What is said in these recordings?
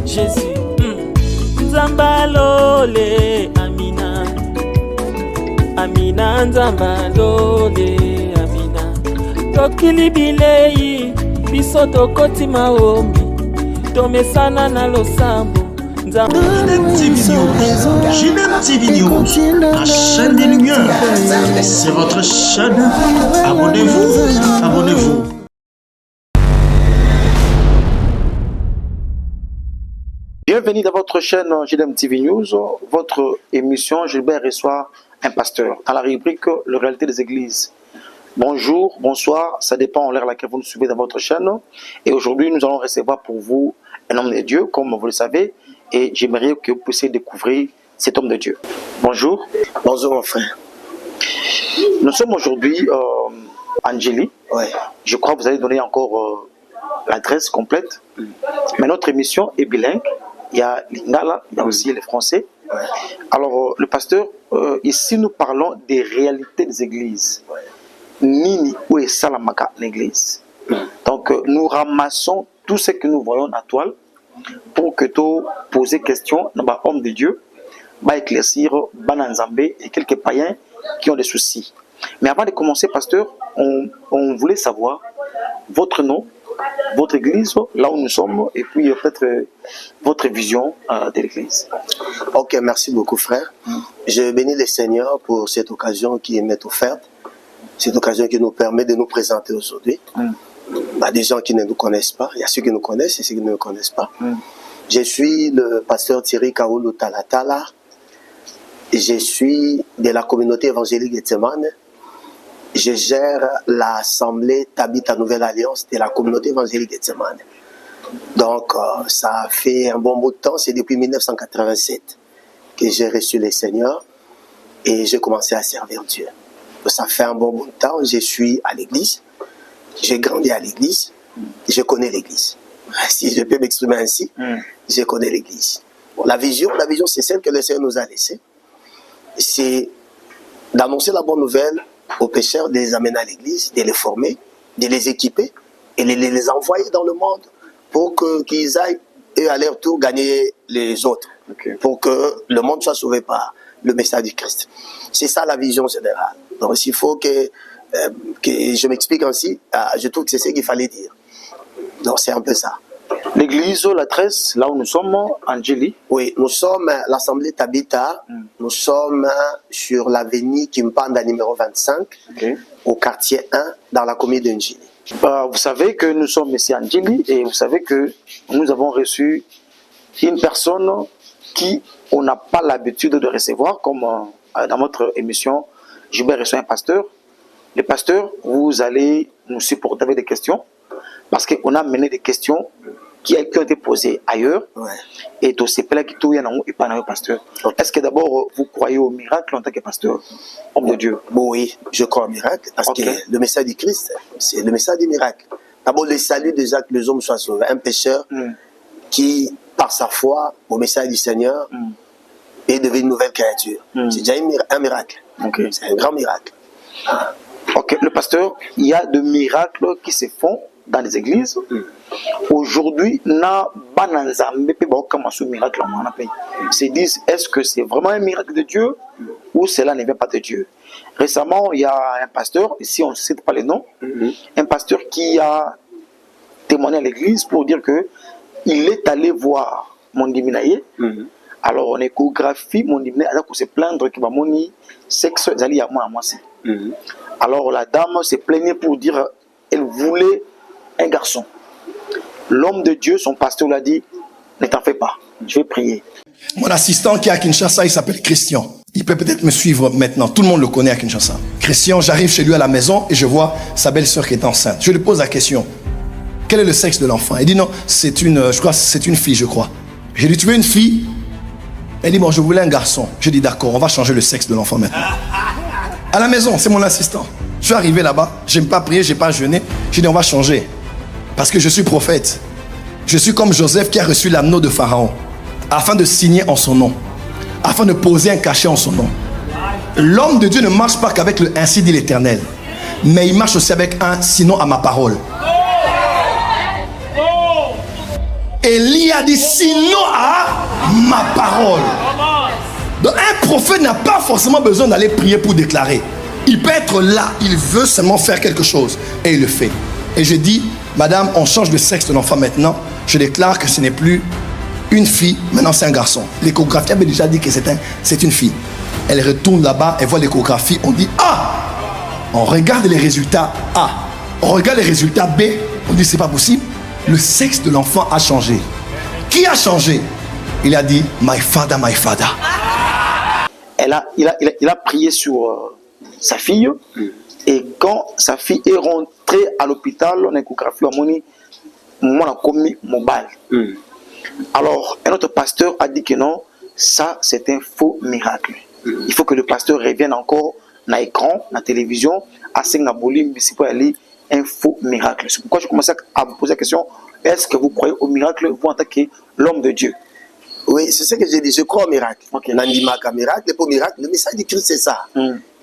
Jésus, Nzambalole, Amina. Amina, Nzambalole, Amina. Tokili bilei, biso tokoti maombi. Tomesana na losambo. JDM TV News, la chaîne des lumières. C'est votre chaîne. Abonnez-vous, abonnez-vous. Bienvenue dans votre chaîne JDM TV News, votre émission Gilbert reçoit un pasteur dans la rubrique Le réalité des églises. Bonjour, bonsoir, ça dépend de l'heure à laquelle vous nous suivez dans votre chaîne. Et aujourd'hui, nous allons recevoir pour vous un homme de Dieu, comme vous le savez, et j'aimerais que vous puissiez découvrir cet homme de Dieu. Bonjour. Bonjour mon frère. Nous sommes aujourd'hui Angélie. Ouais. Je crois que vous allez donner encore l'adresse complète. Mais notre émission est bilingue. Il y a l'Ingala, il y a aussi le français. Ouais. Alors, le pasteur, ici nous parlons des réalités des églises. Nini ou est Salamaka l'église. Donc, nous ramassons tout ce que nous voyons à toile pour que tu poses question à homme de Dieu, va éclaircir Bananzambé et quelques païens qui ont des soucis. Mais avant de commencer, pasteur, on voulait savoir votre nom, votre église, là où nous sommes, et puis peut-être votre vision de l'église. Ok, merci beaucoup frère. Je bénis le Seigneur pour cette occasion qui m'est offerte, cette occasion qui nous permet de nous présenter aujourd'hui. Des gens qui ne nous connaissent pas, il y a ceux qui nous connaissent et ceux qui ne nous connaissent pas. Je suis le pasteur Thierry Kaoulou Talatala. Je suis de la communauté évangélique Gethsemane. Je gère l'assemblée Tabitha Nouvelle Alliance de la communauté évangélique Gethsemane. Donc, ça fait un bon bout de temps, c'est depuis 1987 que j'ai reçu le Seigneur et j'ai commencé à servir Dieu. Ça fait un bon bout de temps, je suis à l'église, j'ai grandi à l'église, je connais l'église. Si je peux m'exprimer ainsi, je connais l'église. Bon, la vision c'est celle que le Seigneur nous a laissée. C'est d'annoncer la bonne nouvelle aux pécheurs, de les amener à l'église, de les former, de les équiper et de les envoyer dans le monde pour qu'ils aillent et à leur tour gagner les autres. Pour que le monde soit sauvé par le message du Christ. C'est ça la vision générale. Donc s'il faut que je m'explique ainsi, je trouve que c'est ce qu'il fallait dire. Donc c'est un peu ça. L'église, l'adresse, là où nous sommes, Angélie. Oui, nous sommes l'assemblée Tabitha. Nous sommes sur l'avenue Kimpanda numéro 25, au quartier 1, dans la commune d'Angélie. Vous savez que nous sommes ici à Angélie et vous savez que nous avons reçu une personne qui on n'a pas l'habitude de recevoir, comme dans notre émission, Gilbert reçoit un pasteur. Les pasteurs, vous allez nous supporter avec des questions, parce qu'on a mené des questions qui ont été posées ailleurs, et tout c'est plein qui tout y a et pas dans pasteur. Est-ce que d'abord vous croyez au miracle en tant que pasteur, homme de Dieu? Oui, je crois au miracle, parce que le message du Christ, c'est le message du miracle. D'abord, le salut déjà que les hommes soient sauvés. Un pécheur qui, par sa foi au message du Seigneur, est devenu une nouvelle créature. C'est déjà un miracle. C'est un grand miracle. Ok, le pasteur, il y a des miracles qui se font dans les églises. Aujourd'hui, se disent, est-ce que c'est vraiment un miracle de Dieu ou cela ne vient pas de Dieu? Récemment, il y a un pasteur, ici on ne cite pas les noms, un pasteur qui a témoigné à l'église pour dire que il est allé voir mon diminaye. Alors on échographie mon diminaye, alors qu'on se plaindre qu'il va moni sexe à moi aussi. Alors la dame s'est plaignée pour dire elle voulait un garçon. L'homme de Dieu, son pasteur, l'a dit, ne t'en fais pas, je vais prier. Mon assistant qui est à Kinshasa, il s'appelle Christian. Il peut peut-être me suivre maintenant. Tout le monde le connaît à Kinshasa. Christian, j'arrive chez lui à la maison et je vois sa belle-sœur qui est enceinte. Je lui pose la question, quel est le sexe de l'enfant? Il dit non, c'est une fille, je crois. J'ai dit, tu veux une fille? Elle dit, bon, je voulais un garçon. Je dis, d'accord, on va changer le sexe de l'enfant maintenant. À la maison, c'est mon assistant. Je suis arrivé là-bas, je n'ai pas prié, je n'ai pas jeûné. J'ai dit, on va changer. Parce que je suis prophète. Je suis comme Joseph qui a reçu l'anneau de Pharaon, afin de signer en son nom, afin de poser un cachet en son nom. L'homme de Dieu ne marche pas qu'avec le ainsi dit l'Éternel, mais il marche aussi avec un sinon à ma parole. Élie a dit sinon à ma parole. Donc un prophète n'a pas forcément besoin d'aller prier pour déclarer. Il peut être là, il veut seulement faire quelque chose et il le fait. Et je dis, madame, on change de sexe de l'enfant maintenant. Je déclare que ce n'est plus une fille, maintenant c'est un garçon. L'échographie avait déjà dit que c'est une fille. Elle retourne là-bas, elle voit l'échographie, on dit ah! On regarde les résultats A. On regarde les résultats B, on dit c'est pas possible. Le sexe de l'enfant a changé. Qui a changé? Il a dit my father, my father. Il a prié sur sa fille. Et quand sa fille est rentrée à l'hôpital, on a échographie, on a commis mobile. Alors, un autre pasteur a dit que non, ça c'est un faux miracle. Il faut que le pasteur revienne encore dans l'écran, dans la télévision, à Singapoli, mais c'est pour aller un faux miracle. C'est pourquoi je commençais à vous poser la question, est-ce que vous croyez au miracle, vous en tant que l'homme de Dieu? Oui, c'est ce que j'ai dit, je crois au miracle. Nandimaka miracle, pour miracle, le message de Christ c'est ça.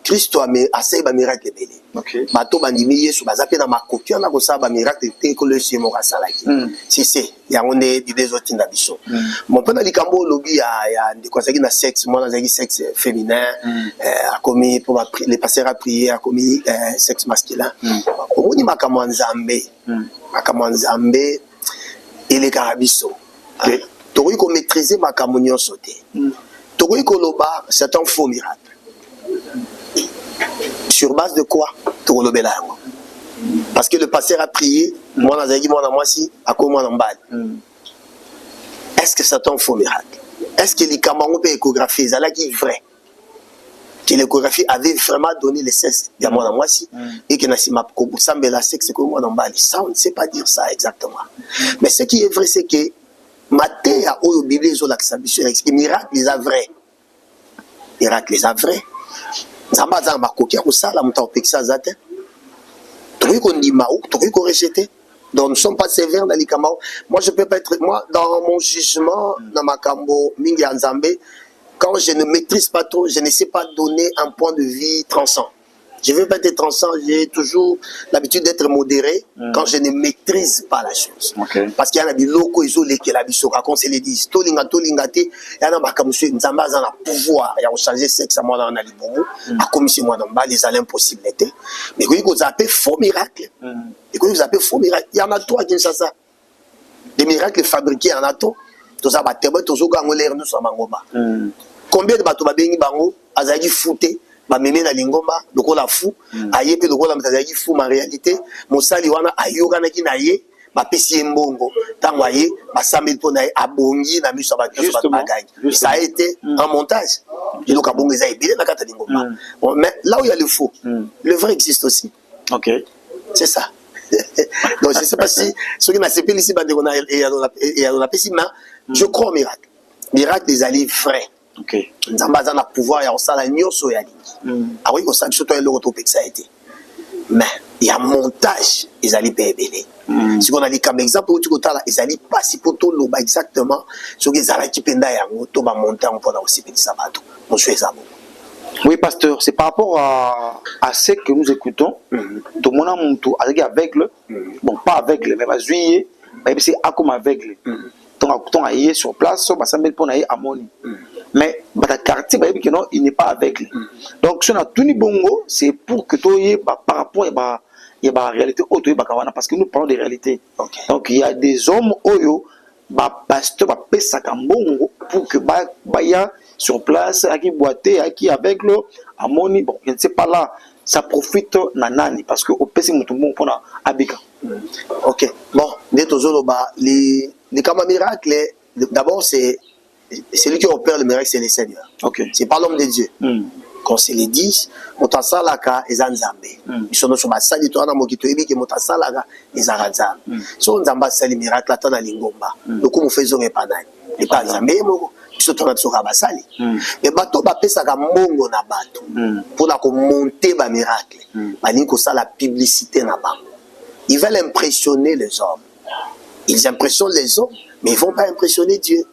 Christ a assez de miracle belé. Bato bandimi yesu bazape na makoki na ko sa ba miracle te ko le chemo ka salaki. Si c'est ya on est des autres na biso. Mon pena likambo lobi ya ndiko zaki na sexe, moi na zaki sexe féminin, a commis pour les pasteurs à prier a commis sexe masculin. Omoni makambo nzambe. Makambo nzambe ele karabiso. Tokoki ko maîtriser makambo nyonso te. Tokoki ko loba c'est un faux miracle. Sur base de quoi? Parce que le pasteur a prié, moi si, à comment on balle. Est-ce que c'est un faux miracle? Est-ce que les Camerounais peut échographier? C'est là qui est vrai. Que l'échographie avait vraiment donné le sexe de moi si, et que Nassima Koboussambe la sexe que moi on balle. Ça, on ne sait pas dire ça exactement. Mais ce qui est vrai, c'est que Matthieu a au Bible, ils ont l'acceptation, les miracles, les a vrais. Miracle, les a vrais. Zamba zamba kokia kusala mutapekisa zate. Tuko ndima ou tuko rejeter. Donc nous ne sommes pas sévères dans les Cameroun. Moi je peux pas être dans mon jugement dans ma cambo mingi nzambe quand je ne maîtrise pas trop, je ne sais pas donner un point de vue transcendant. Je ne veux pas être transcendant, j'ai toujours l'habitude d'être modéré quand je ne maîtrise pas la chose. Parce qu'il y a des locaux isolés qui la biso quand c'est les disent tolinga tolingate, il y a des monsieur nzamba dans le pouvoir, il y a changer sexe à moi dans la libomo, à commission moi dans bas les impossibilités. Mais quand vous appelez faux miracle. Et quand vous appelez faux miracle, il y en a trois qui sont ça. Des miracles fabriqués en ato, tout ça va tellement tout ça quand l'air nous sommes ngoma. Combien de bateaux ba bengi bango azaki fouté ba meme na lingomba lokola fou aye pe lokola mtazaki fou ma réalité mosali wana ayoka na kinaye ba pesi mbongo tango aye ba 100 000 pona abongi na miso ba tous ba gagne. Ça a été un montage. Et donc abongo za ebile na kata lingomba. Mais là où il y a le faux, le vrai existe aussi. OK. C'est ça. Donc je ne sais pas si ceux qui n'ont pas ici et a pesi mais je crois au miracle. Miracle des alliés vrais. Ok. Nzamba na pouvoir ya osala nyoso ya lingi. Ah oui, osala surtout un logo topé ça a été. Mais il y a montage, ils allaient payer. Si on a dit comme exemple où tu côté là, ils allaient pas si pour tout loba exactement ce que ça qui penda ya to ba monter on peut aussi payer ça bateau. Monsieur Zabo. Oui, pasteur, c'est par rapport à ce que nous écoutons. Tout le monde a aveugle, bon pas aveugle, mais va juillet, c'est comme aveugle. Donc on a sur place, on va s'en mettre pour aller à Moni. Mais dans le quartier, il n'est pas aveugle. Donc si on a tout ni bongo, c'est pour que tu aies par rapport à la réalité auto parce que nous parlons de réalité. Donc il y a des hommes oyo pasteur va pesa kambongo pour que baya sur place à qui boiter à qui avec le amoni bon je ne sais pas là ça profite nanani parce que au pesi mutumbo pour abika. OK bon les tozolo ba les comme miracle d'abord c'est celui qui opère le miracle c'est le Seigneur. OK c'est pas l'homme de Dieu. Quand c'est les 10 motasalaka ezanzambe isono so basali to ana mokito ebiki motasalaka ezanzambe so nzamba sali miracle atana lingomba loko mufezo ngepanani et pas nzambe moko surtout na tsoka basali et bato bapesaka mbongo na bato pour la monter ba miracle bani ko sala publicité na bango. Ils veulent impressionner les hommes, ils impressionnent les hommes mais ils vont pas impressionner Dieu.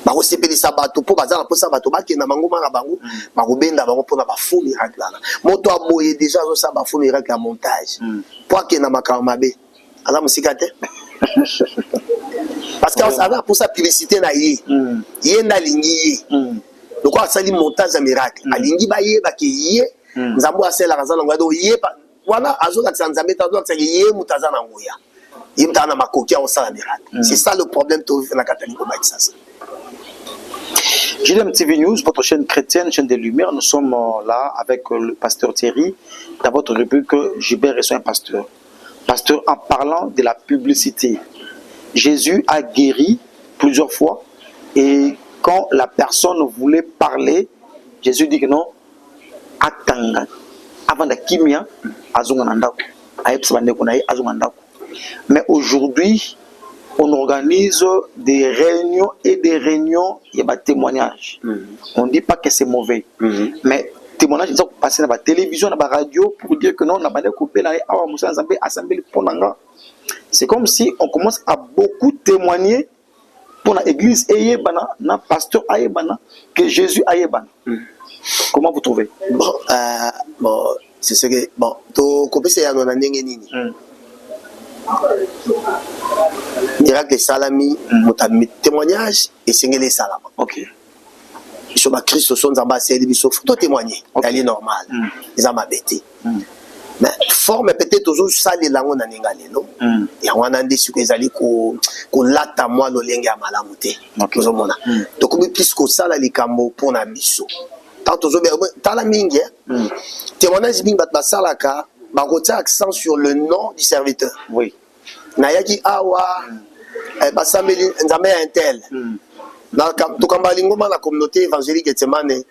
Bako sepelisa bato po bazala po sa bato bakena mangoma na bango bako benda bango pona ba faux miracle là moto aboye déjà zo sa ba faux miracle à montage po akena makama mabe ala musika te parce que ça va pour sa publicité na yé yé na lingi donc on a montage de miracle alingi ba yé ba ki yé nzambo asela kazana ngado yé voilà azoka tsanzambe tazo tsaki yé mutaza na ngoya yé mutana makoki on sala miracle c'est ça le problème to na catholique ba ça. JDM TV News, votre chaîne chrétienne, chaîne des Lumières, nous sommes là avec le pasteur Thierry dans votre rubrique Gilbert et un pasteur. Pasteur, en parlant de la publicité, Jésus a guéri plusieurs fois et quand la personne voulait parler, Jésus dit que non, attends, avant de kimia, mais aujourd'hui, on organise des réunions et des réunions, il y a des témoignages. On ne dit pas que c'est mauvais, mais témoignages, ils ont passé dans la télévision, dans la radio pour dire que non, on n'a pas de coupé là, c'est comme si on commence à beaucoup témoigner pour l'église et le pasteur que Jésus a. Comment vous trouvez? Bon, c'est ce que bon, to copier c'est un nini. Miracle salami, témoignage et c'est les salama. Ok. Ils sont Christ sont ambassadeurs, ils sont photo témoigner. Elle est normale. Ils ont m'abêté. Mais forme peut-être toujours ça les langues na ningale non. Et on a des ce que ils ko lata moi lo lenga malamuté. Vous mona. Donc comme plus que ça les cambo pour na biso. Tant toujours tant la mingi. Témoignage bing bat basalaka. Barotia accent sur le nom du serviteur. Oui. Nayaki awa basameli nzambe intel. Dans la communauté évangélique Getsemane,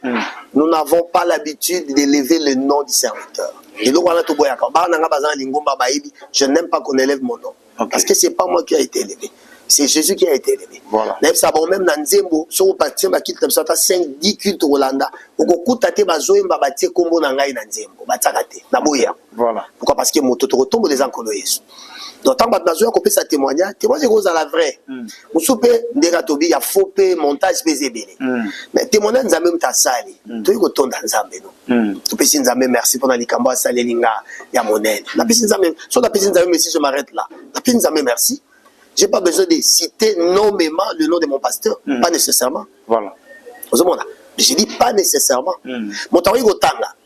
nous n'avons pas l'habitude d'élever le nom du serviteur. Et donc, je n'aime pas qu'on élève mon nom. Parce que ce n'est pas moi qui a été élevé. C'est Jésus qui a été élevé. Voilà. Même dans Nzembo, si on partit, on a 5-10 cultes au Rwanda. On a coûté kombo na ngai na Nzembo. Voilà. Pourquoi? Parce que moto retombe les encolo Yesu. Donc, tant que tu as copié sa témoignage, témoignage est la vraie. Vous soupez, il y a faux montage, mais témoignage, nous avons ta salle. Tu es content dans Zambé. Tu peux dire merci pour la Likambo, salle Linga, il y a mon aide. Si on a dit merci, je m'arrête là. Tu peux dire merci. Je n'ai pas besoin de citer nommément le nom de mon pasteur. Pas nécessairement. Voilà. Je dis pas nécessairement. Mon temps est au tanga.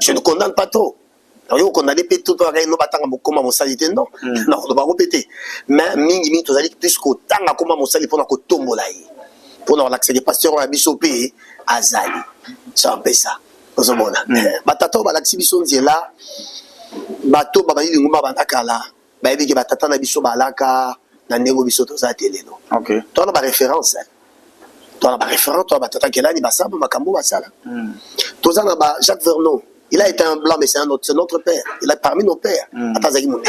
Je ne condamne pas trop. On condamne tout le monde comme mon salité non. Non, on ne va pas répéter. Mais mingi tu as dit plus qu'au tanga comme mon salité pour que tombe là. Pour l'accès des pasteurs à Bishopé, Azali. C'est un peu ça. Batato balaxi bison là. Bato babali linguma bandakala. Baby qui batata na biso balaka na nego biso to za télé non. OK. Toi na ba référence. Toi na ba référence, toi batata kelani basaba makambo basala. Toi na ba Jacques Vernon. Il a été un blanc mais c'est notre père. Il est parmi nos pères. Atazaki mon.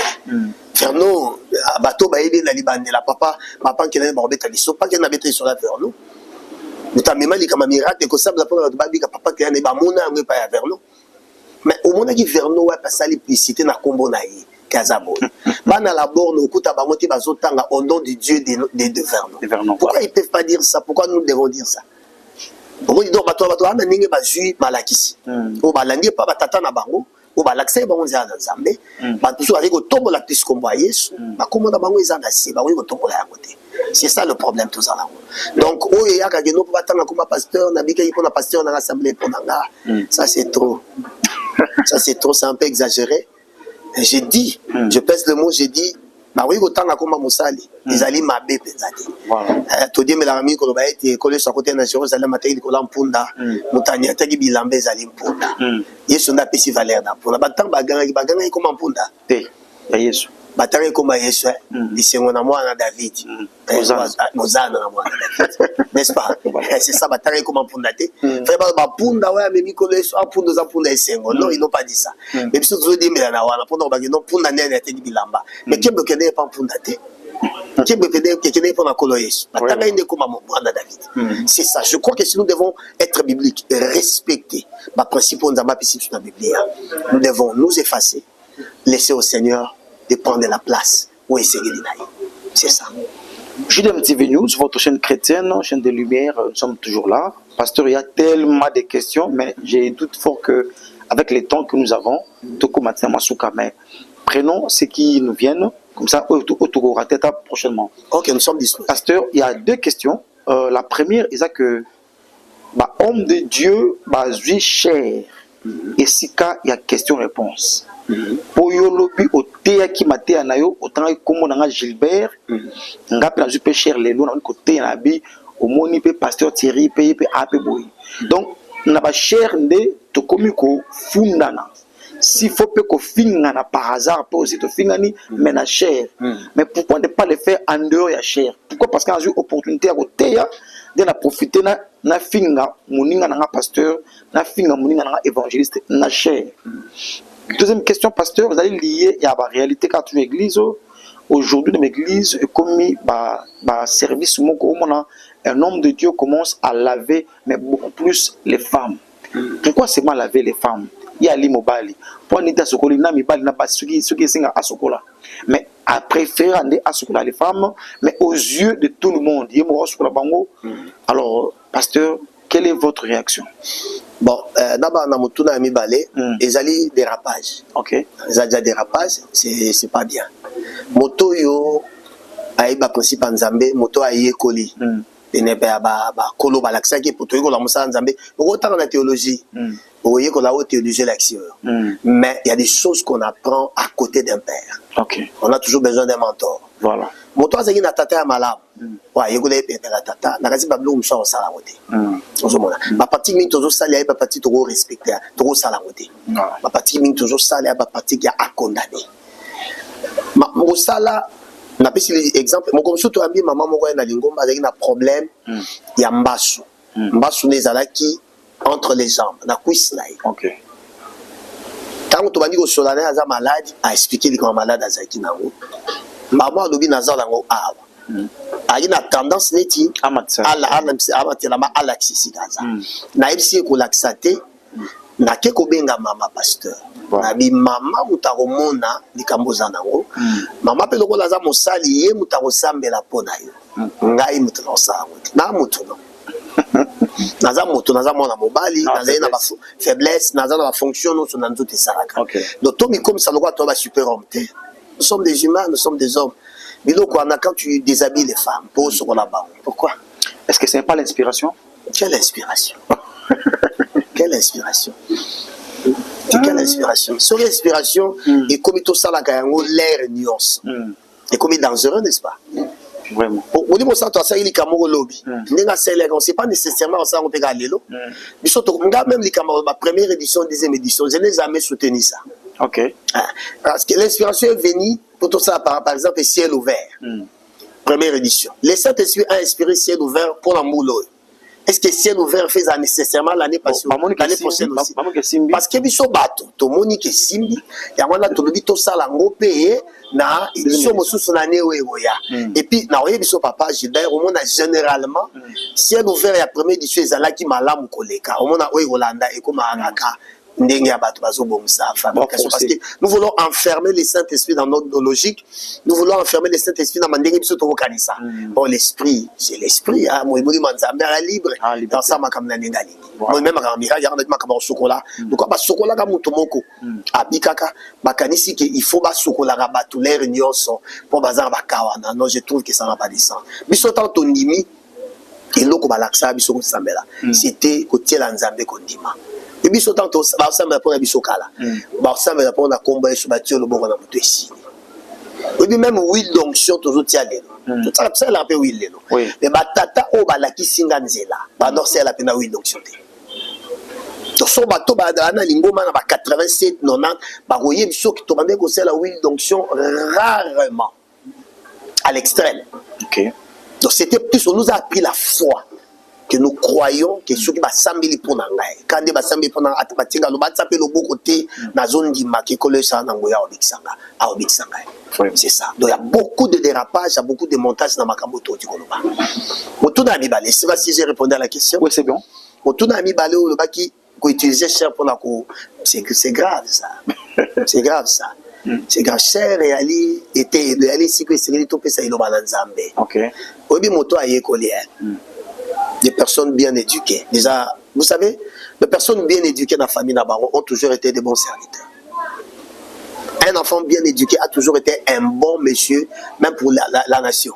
Vernon bato bayebi na libande la papa qui na ba beta biso pas qui na beta sur la Vernon. Mutamema li comme miracle que ça la babi ka papa qui na ba mona ngwe pa ya Vernon. Mais au moment qui Vernon wa passer la publicité na kombo na yi. Bana la borne au nom du Dieu de Vernon. Pourquoi ils ne peuvent pas dire ça? Pourquoi nous devons dire ça? Pourquoi ils disent c'est ça le problème tout ça. Donc ça c'est trop. Ça c'est trop, c'est un peu exagéré. J'ai dit, je pèse le mot, j'ai dit, bah oui, autant à comment Moussali, ils allaient m'abbé, voilà. Tout dit, mais la famille, quand on va être collé sur côté de Jérusalem, matin, il colle en punda, Moutania, Tagi Bilambé, Zalim Punda. Yes, on a payé valeur là. Pour la bataille, bagana, comme en Punda. Yes. Bataille comme Yesu, et c'est mon amour à David. Mozana, n'est-ce pas? C'est ça, bataille comme en Punda. Frère, Punda, ouais, mais Nicolas, un Punda, un Punda, c'est non, ils n'ont pas dit ça. Mais si tu veux dire, mais la Nawana, Punda, non, Punda, n'est pas dit Bilamba. Mais qui me connaît pas Punda? Qui me connaît pas Coloïs? Bataille n'est comme en David. C'est ça. Je crois que si nous devons être bibliques et respecter ma principe, on a ma principe sur la Bible, nous devons nous effacer, laisser au Seigneur de prendre la place où est c'est ça. JDM TV News, votre chaîne chrétienne, chaîne de lumière, nous sommes toujours là. Pasteur, il y a tellement de questions, mais j'ai doute fort que avec les temps que nous avons, prenons ce qui nous viennent Comme ça, on aura tête prochainement. Ok, nous sommes disponibles. Pasteur, il y a 2 questions. La première, c'est que homme de Dieu, lui cher. Et si cas, il y a question-réponse. Pour yolobi au théa qui m'a té anayo, autant comme on a Gilbert, on a pris un cher les lois, on a côté un habit, au moni pe pasteur Thierry, pe ape boy. Donc, on a pas cher de to komiko fundana. S'il faut que fingana par hasard, pour aussi te fingani, mais la chair. Mais pourquoi ne pas le faire en dehors de la chair? Pourquoi? Parce qu'on a eu l'opportunité à côté de la profiter na finga moninga na pasteur, na finga moninga na évangéliste na chair. Deuxième question, pasteur, vous allez lier à la réalité quand une église aujourd'hui dans l'église est commis service un homme de Dieu commence à laver mais beaucoup plus les femmes. Pourquoi c'est mal laver les femmes? Il y a l'imobali. Pour n'être sokoli na mibali na pas ce qui singa asokola. Mais à préférer aller asokola les femmes, mais aux yeux de tout le monde. Alors, pasteur, quelle est votre réaction? Bon, d'abord, na mutuna mibale, ils allaient dérapage. Ok. Ils allaient dérapage, c'est pas bien. Moto yo aïba principe nzambe, moto aïe koli. Et ne pas kolo balaksa qui pour toi la musa nzambe. Autant dans la théologie. Vous voyez qu'on a haute théologie l'action. Mais il y a des choses qu'on apprend à côté d'un père. Okay. On a toujours besoin d'un mentor. Voilà. Moto azaki na tata ya malamu. Ouais, yekole pepe la tata. Na kasi bablo musa o sala wote. Ozomona. Ba parti mingi tozo sala ya ba parti to respecter, to sala wote. Ba parti mingi tozo sala ya ba parti qui a condamné. Ma mosala na pesi exemple mon comme surtout ambi maman moko na lingomba azaki na problème ya mbasu. Mbasu nezalaki entre les jambes na cuisse là. OK. Tant que tu vas dire que Solane est malade, à expliquer comment malade azaki nango. Maman lobi nazal nango awa. Il a tendance neti à la laxisi gaza. Na ibsi ko laxate na ke ko benga mama pasteur. Na bi mama mutaromona likamboza nango. Mama pe loko laza mosali ye mutarosambela pona yo. Ngai mutarosala. Na mutuno. Naza moto naza mona mobali naza na ba faiblesse naza na ba fonction no na nzote salaka. Donc Tommy comme ça loko to ba super homme. Nous sommes des humains, nous sommes des hommes. Mais donc quand tu déshabilles les femmes pour ce qu'on a bas. Pourquoi? Est-ce que ce n'est pas l'inspiration? Quelle inspiration? Quelle inspiration? Quelle inspiration? Sur l'inspiration et comme tout ça la gagnant l'air nuance. Et comme il est dangereux, n'est-ce pas? Vraiment. Au niveau ça, toi, ça il est comme au lobby. C'est pas nécessairement ça on peut gagner l'eau. Mais surtout, même les camarades, ma première édition, deuxième édition, je n'ai jamais soutenu ça. Ok. Parce que l'inspiration est venue pour tout ça, par exemple, ciel ouvert. Première édition. Les Saint-Esprit a inspiré ciel ouvert pour l'amour. Est-ce que ciel ouvert fait ça nécessairement l'année passée? L'année prochaine aussi. Parce que biso bato, to monique simbi, ya wana to lobi to sala ngope na édition mosusu na ne oya. Et puis na oye biso papa Gilbert, au monde généralement ciel ouvert ya première édition ezalaki malamu koleka. Au monde oye Rolanda et comme anaka. Parce que nous voulons enfermer les Saint-Esprit dans notre logique, nous voulons enfermer les Saint-Esprit dans mon bon, l'esprit, c'est l'esprit, hein. Moi, libre, dans ça, ma comme même à chocolat. Donc, à chocolat, comme Tomoko, à Bikaka, Bakanisi, il faut pas chocolat, rabat, tous les réunions pour bazar Bakawana. Non, je trouve que ça n'a pas de sens. Bisotan Tonimi, et l'eau, c'était côté l'Anzambe Kondima. Et puis, autant que ça va pour la bisokala. Ça va pour la combat sur bâtir le bon à la ici. Et puis, même huile d'onction, tout ça, tout ça, c'est un peu huile. Mais batata, oh, bah, la qui singanzela. Bah, non, c'est la peine à huile d'onction. Donc, son bateau, bah, dans la lingoma, 87, 90, bah, vous voyez, qui tombe que c'est la huile d'onction rarement. À l'extrême. Ok. Donc, c'était plus, on nous a appris la foi. Que nous croyons que ceux qui va s'embellir pour nous, quand ils vont s'embellir pour nous, ils vont s'appeler le beau côté, dans la zone qui marque que le sang n'envoie à Obixanga. C'est ça. Donc il y a beaucoup de dérapages, il y a beaucoup de montages dans ma camoto. Autour d'un balai, c'est pas si j'ai répondu à la question. Oui, c'est bon. Autour d'un balai, le bas qui utilisait cher pour la cour, c'est grave ça. C'est grave ça. C'est grave. Cher et Ali était, Ali si que c'est tout ça, il est au balanzambe. Ok. Obi moto a école. Des personnes bien éduquées. Déjà, vous savez, les personnes bien éduquées dans la famille ont toujours été des bons serviteurs. Un enfant bien éduqué a toujours été un bon monsieur, même pour la nation.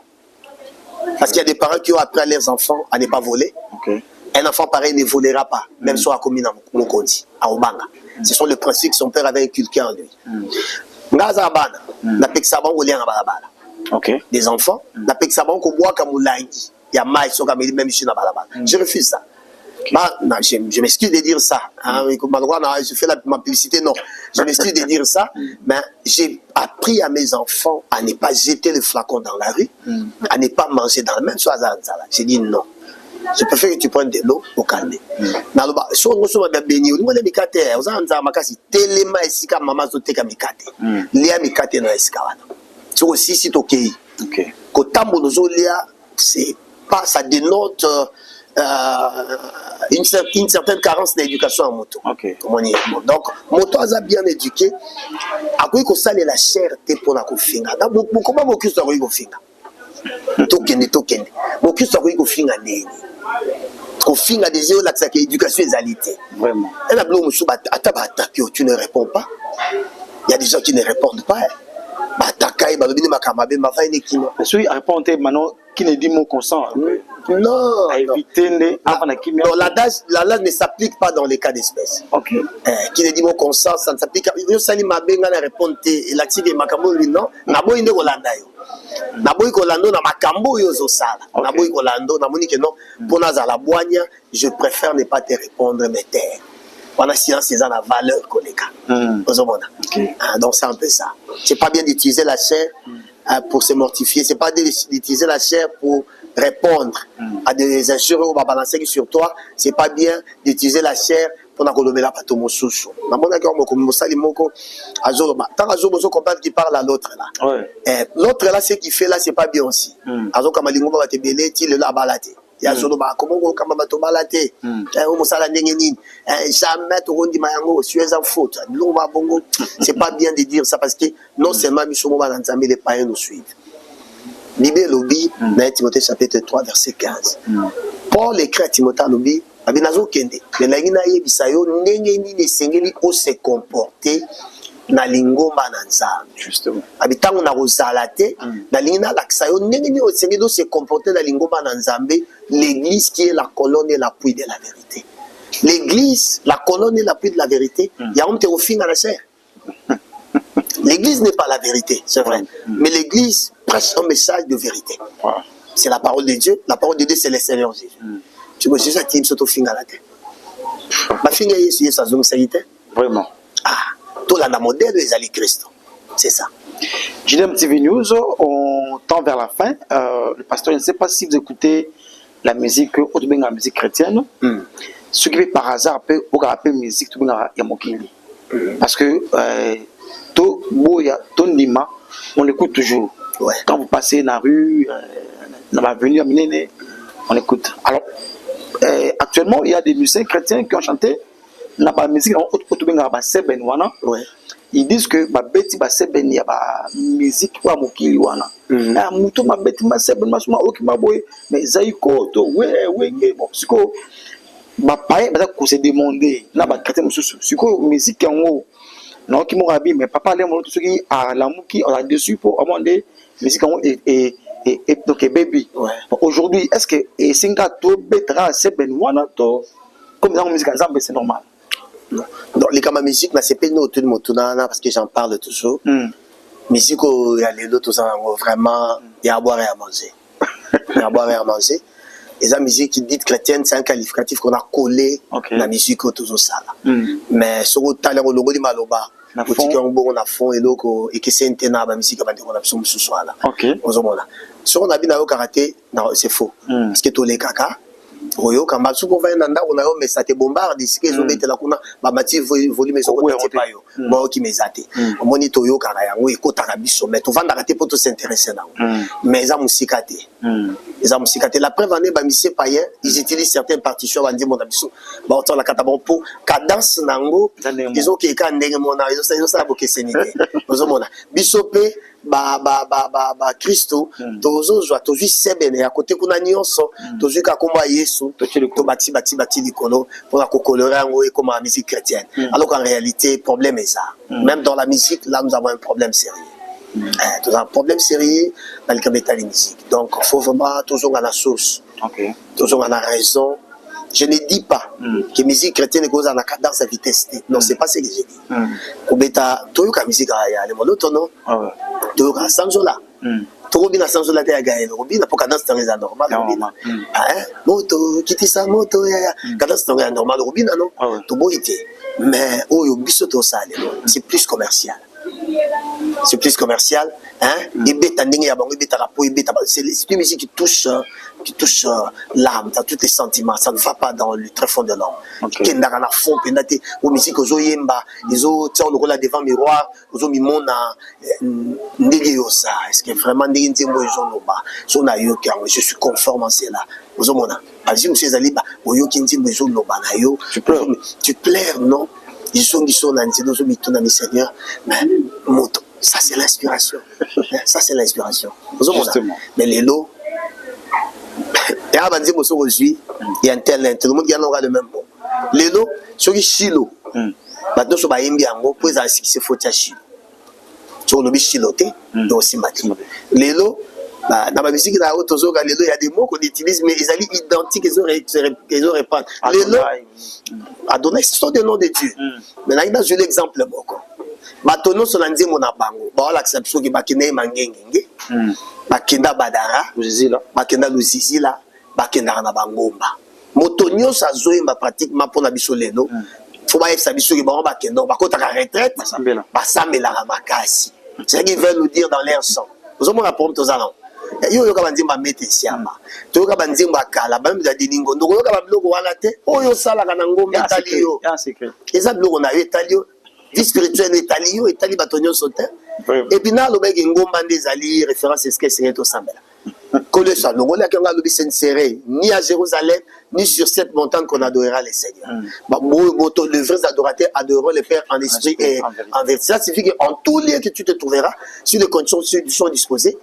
Parce qu'il y a des parents qui ont appris à leurs enfants à ne pas voler. Okay. Un enfant pareil ne volera pas, même soit à Komina Mokondi, à Obanga. Ce sont les principes que son père avait inculqués en lui. Ngazabana, n'a pas que ça va rouler en balabala. Des enfants, n'a pas que ça va boire comme Moulaïdi. Il y a maïs, sur comme même ici dans balabala. Je refuse ça. Bah, non, je m'excuse de dire ça. Hein, je fais ma publicité, non. Je m'excuse de dire ça. Mais j'ai appris à mes enfants à ne pas jeter le flacon dans la rue, à ne pas manger dans la même chose. J'ai dit non. Je préfère que tu prennes de l'eau au calme. Si on a béni, on a des mikate, on a un makasi, tellement ici comme maman zote comme mikate. Léa mikate na escalade. C'est aussi si ok. Quand tambo nous olia, c'est pas, ça dénote une certaine carence d'éducation en moto. Donc, moto a bien éduqué. À quoi qu'on sale la chair t'es pour la kofinga. Comment mon cul soit kofinga? Tokende. Mon cul soit kofinga neni. Kofinga des yeux là que ça éducation égalité. Vraiment. Et la blonde souba attaque tu ne réponds pas. Il y a des gens qui ne répondent pas. Batakai balobini makamabe mafai nekino. Celui répondre maintenant qui ne dit mon consent. Non. À éviter l'adage ne s'applique pas dans les cas d'espèce. Qui ne dit mon consent, ça ne s'applique pas. Yo sali mabenga na répondre et l'activité makambo non. Naboy ne kolanda yo. Naboy kolando na makambo yo zo sala. Naboy kolando na moni que non pour na la boigna, je préfère ne pas te répondre mais taire. On a science, c'est la valeur qu'on est. Donc c'est un peu ça. C'est pas bien d'utiliser la chair pour se mortifier. C'est pas d'utiliser la chair pour répondre à des injures ou balancer sur toi. C'est pas bien d'utiliser la chair pour la colomer la pato mon souchou. Tant que comprendre qui parle à l'autre là. L'autre là, ce qu'il fait là, c'est pas bien aussi. Azo comme lingo va te belé, tu le la balate. Ya zolo ba comment kama bato balate o mosala ndenge nini jamais to rondi mayango tu es en faute lo ba bongo c'est pas bien de dire ça parce que non seulement bisomo ba nzambe les païens nous suivent. Bible lobi na Timothée chapitre 3 verset 15 Paul écrit à Timothée lobi abinazo kende lengi na yebisa yo ndenge nini esengeli o se comporter na lingomba na nzambe justement abitango na kozala te na lingina lakisa yo ndenge ni osengeli do se comporter na lingomba na nzambe l'église qui est la colonne et l'appui de la vérité. L'église, la colonne et l'appui de la vérité, il y a un théophile à la chair. L'église n'est pas la vérité, c'est vrai, mais l'église prêche un message de vérité. C'est la parole de Dieu, la parole de Dieu c'est le Seigneur Jésus. Tu vois Jésus a dit surtout fin à la terre. Ma fille est sur sa zone sanitaire. Vraiment. Tout la modèle des Ali Christ. C'est ça. JDM TV News, on tend vers la fin. Le pasteur, je ne sais pas si vous écoutez la musique, la musique chrétienne. Ce qui fait par hasard, on appelle musique, tout le monde a mokili. Parce que on l'écoute toujours. Quand vous passez dans la rue, dans l'avenue, on l'écoute. Alors, actuellement, il y a des musiciens chrétiens qui ont chanté la musique, ils disent que ma bête ba seben ya ba musique wa mokili wana na muto ma bête ma seben ma suma okima boy mais zaiko to we bon siko ba paye ba ko se demander na ba chrétien mususu siko musique yango na okimo rabi mais papa le mo to soki a la muki on a dessus pour amender musique yango et donc baby aujourd'hui est-ce que et singa to betra seben wana to comme dans la musique ensemble c'est normal. Donc, les camarades musique, c'est pas nous tout le monde parce que j'en parle toujours. Musique, il y a les autres, vraiment, il y a à boire et à manger. Il y a à boire et à manger. Et la musique qui dit chrétienne, c'est un qualificatif qu'on a collé la musique toujours ça. Mais sur le talent, on a dit maloba. On a fond et donc, et que c'est un la musique avant qu'on a besoin de ce soir là. Sur on a bien au karaté, non, c'est faux. Parce que tous les caca. Oyo kamba suko va nanda on a yo mais ça te bombarde ici que zobete la kuna ba mati volume so ko te pa yo ba ki mezate omoni to yo kara yango ekota biso mais to vanda te pour to s'intéresser na mais za musika te la preuve année ba misé païen ils utilisent certaines partitions ba ndi mon biso ba autant la katabon pour cadence nango ils ont qui ka ndenge mona ils ont ça boke senité ozomona biso pe Kristo tozozwa tozwi sebene ya kote kuna nyonso tozwi ka komba Yesu to bati likolo pour la colorer yango et comme la musique chrétienne alors qu'en réalité problème est ça même dans la musique là nous avons un problème sérieux nous avons un problème sérieux dans le cas de la musique donc il faut vraiment toujours à la source toujours à la raison. Je ne dis pas que la musique chrétienne est dans la cadence à vitesse. Non, c'est pas ce que j'ai dit. Kobeta, tu as musique à le monotone, tu as Sanzola. Tu as Sanzola, tu as gagné. Tu as cadence dans normal. Moto, quitte sa moto, cadence dans normal. Non, tu as été. Mais c'est plus commercial. C'est plus commercial. C'est une musique qui touche l'âme, dans tous les sentiments. Ça ne va pas dans le très fond de l'homme. Kendara fond, pendate, aux musiques aux oyemba, les autres, on le devant miroir, aux omimona, ça. Est-ce que vraiment, je suis conforme en cela. Aux omona. Vas-y, monsieur Zaliba, tu plaires, non? Ils sont Seigneur, mais moto. Ça, c'est l'inspiration. Ça, c'est l'inspiration. Mais les lots, il y a un tel, tout le monde aura le même mot. Les lots, sur les chilo, maintenant, sur les chilo, pour les c'est faut chilo. Sur le chiloté, aussi les lots, dans ma musique, il y a des mots qu'on utilise, mais ils sont identiques, ils ont répandent. Les lots, Adonai, ce sont des noms de Dieu. Maintenant, je l'exemple. Matono sonanze mona bango ba wala acception ki bakene mangengenge bakenda badara bakenda luzizila bakenda na bangomba motonyo sa zoyemba pratiquement pour na biso lelo faut ba yesa biso ki ba bakenda bakota ka retraite basambela makasi c'est ce qu'ils veulent nous dire dans leur sang nous avons la problème tozala yo yoka banzimba mete siamba to yoka banzimba kala ba mbi diningo ndoko yoka ba bloko wana te oyo sala kana ngombe talio eza bloko na talio vie spirituelle est alliée, est alliée batonyo sauter. Et puis là, le mec ngomba des alliés référence à ce que c'est au sambela. Collé ça, le rôle qu'on a le sincère ni à Jérusalem ni sur cette montagne qu'on adorera les seigneurs. Les vrais adorateurs adoreront le Père en esprit et en vérité. Ça signifie qu'en tous lieux que tu te trouveras, si les conditions sont disposées,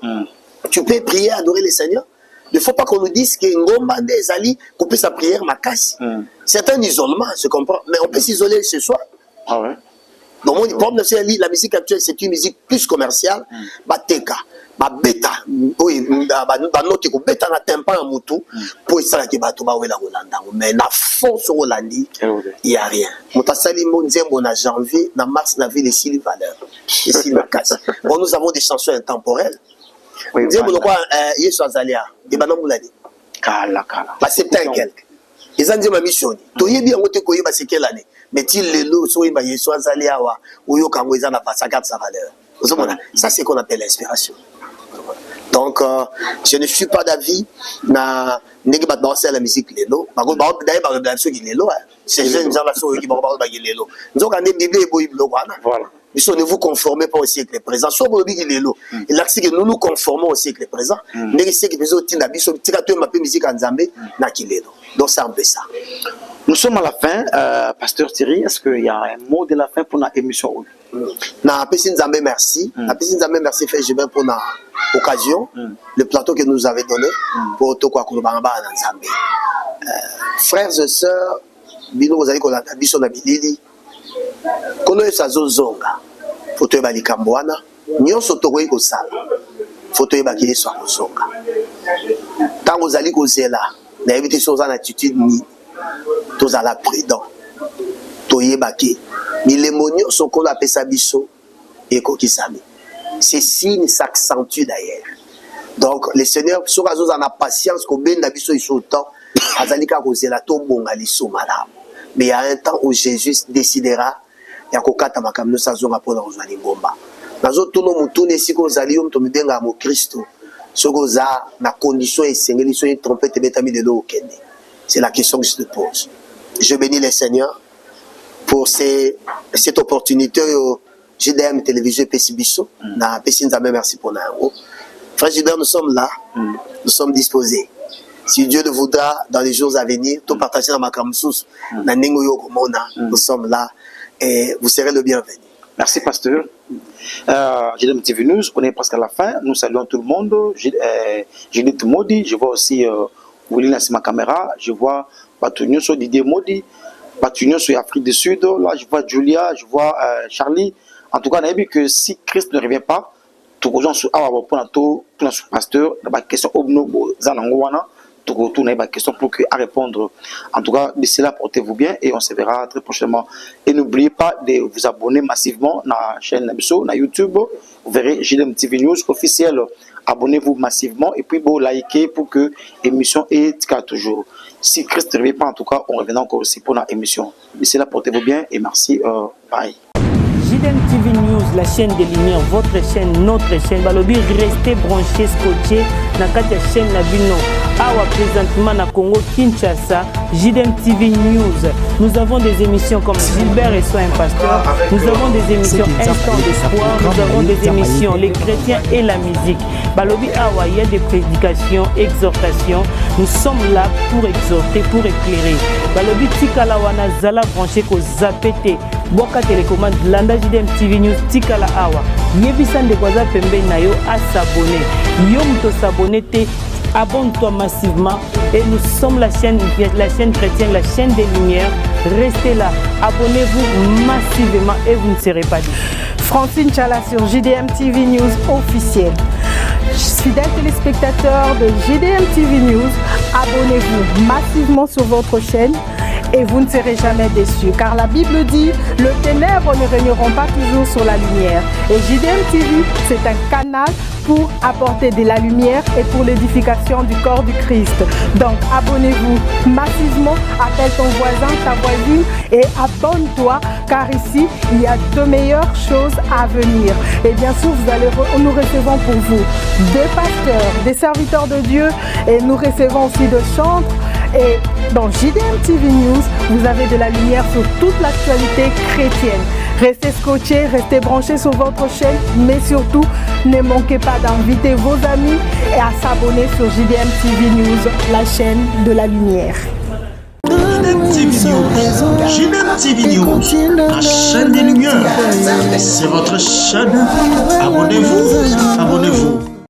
tu peux prier, adorer les seigneurs. Il ne faut pas qu'on nous dise que ngomba des alliés couper sa prière ma casse. C'est un isolement, je comprends, mais on peut s'isoler ce soir. Ah ouais. Donc, mon problème, c'est la musique actuelle, c'est une musique plus commerciale. Bateka, beta, oui, note ko beta na tempa en mutu pour ça que bato ba wela Rolanda. Mais na fond sur Rolandi, il y a rien. Motasali monzembo na janvier, na mars na ville ici les valeurs. Ici la casse. Bon, nous avons des chansons intemporelles. Nzembo lo kwa Yesu azalia, de banon muladi. Kala. Ba c'est un quelque. Ils ont dit ma mission. To yebi yango te koyeba c'est quelle année. Mais il les lots so yeba Yesu azalia wa oyo kango eza na sa carte sa valeur. Ça c'est qu'on appelle l'inspiration. Donc je ne suis pas d'avis na ndenge ba danser la musique lelo. Ba d'ailleurs ba ceux qui lelo. C'est jeunes gens là qui ba lelo. Nzoka ne Bible e boyi biloko wana. Voilà. Ne vous conformez pas au siècle présent. Soit vous dites qu'il est là. Il a dit que nous nous conformons au siècle présent. Mais c'est que nous avons une musique en Zambie, donc c'est un peu ça. Nous sommes à la fin, Pasteur Thierry. Est-ce qu'il y a un mot de la fin pour notre émission? Na Pessin Zambé, merci. Na Pessin Zambé, merci Fajibin pour l'occasion, le plateau que nous avez donné pour tout quoi qu'on va en Zambie. Frères et sœurs, bino vous allez qu'on a biso na bilili. Kono esazo zonga foto eba likambo wana nyonso tokoki kosala foto eba kili so zonga tango ozali kozela nayebi te so oza na attitude nini tozala prudent toyebaki milemo nyonso nkolo apesa biso ekokisami ces signes s'accentuent d'ailleurs donc le Seigneur soki azozala na patience kobenda biso iso temps azali kaka kozela tobonga liso malamu mais il y a un temps où Jésus décidera ya kokata makamno sazonga pona kozwa lingomba nazo tuno mutune siko zali yo mtomibenga mo Kristo soko za na condition esengeli so une trompette betami de l'eau kende. C'est la question que je te pose. Je bénis le Seigneur pour cette opportunité JDM télévision Pesibiso na Pesinzame, merci pour nango. Frère Gilbert, nous sommes là, nous sommes disposés. Si Dieu le voudra, dans les jours à venir, tout partager dans ma kamsous, nous sommes là et vous serez le bienvenu. Merci, pasteur. JDM TV News, on est presque à la fin. Nous saluons tout le monde. Judith Modi, je vois aussi Willy sur ma caméra. Je vois Patunio sur Didier Modi, Patunio sur Afrique du Sud. Là, je vois Julia, je vois Charlie. En tout cas, on a vu que si Christ ne revient pas, tout le monde sur pasteur, la question tout n'est pas question pour à répondre. En tout cas, d'ici là, portez-vous bien et on se verra très prochainement. Et n'oubliez pas de vous abonner massivement à la chaîne sur YouTube. Vous verrez JDM TV News officiel. Abonnez-vous massivement et puis vous likez pour que l'émission est toujours. Si Christ ne revient pas, en tout cas, on reviendra encore aussi pour l'émission. D'ici là, portez-vous bien et merci. Bye. JDM TV News, la chaîne des lumières, votre chaîne, notre chaîne. Balobi, restez branchés, scotchés. Nakati chaîne Nabino. Awa présentement na Congo Kinshasa, JDM TV News. Nous avons des émissions comme Gilbert et Soin Pasteur. Nous avons des émissions Instant d'Espoir. Nous avons des émissions Les Chrétiens et la musique. Balobi Awa, il y a des prédications, exhortations. Nous sommes là pour exhorter, pour éclairer. Balobi Tikala Wana Zala branché ko Zapete. Boka télécommande Landa JDM TV News Tikala Awa. Yebisan de Kwaza Pembe Nayo à s'abonner. Yom to s'abonner te. Abonne-toi massivement et nous sommes la chaîne chrétienne, la chaîne des lumières. Restez là, abonnez-vous massivement et vous ne serez pas déçus. Francine Chala sur JDM TV News officiel. Fidèles téléspectateurs de JDM TV News, abonnez-vous massivement sur votre chaîne et vous ne serez jamais déçus. Car la Bible dit, le ténèbre ne régneront pas toujours sur la lumière. Et JDM TV, c'est un canal pour apporter de la lumière et pour l'édification du corps du Christ. Donc abonnez-vous massivement, appelle ton voisin, ta voisine et abonne-toi car ici il y a de meilleures choses à venir. Et bien sûr nous recevons pour vous des pasteurs, des serviteurs de Dieu et nous recevons aussi de chantres. Et dans JDM TV News, vous avez de la lumière sur toute l'actualité chrétienne. Restez scotchés, restez branchés sur votre chaîne, mais surtout, ne manquez pas d'inviter vos amis et à s'abonner sur JDM TV News, la chaîne de la lumière. JDM TV News, la chaîne des lumières. C'est votre chaîne. Abonnez-vous, abonnez-vous.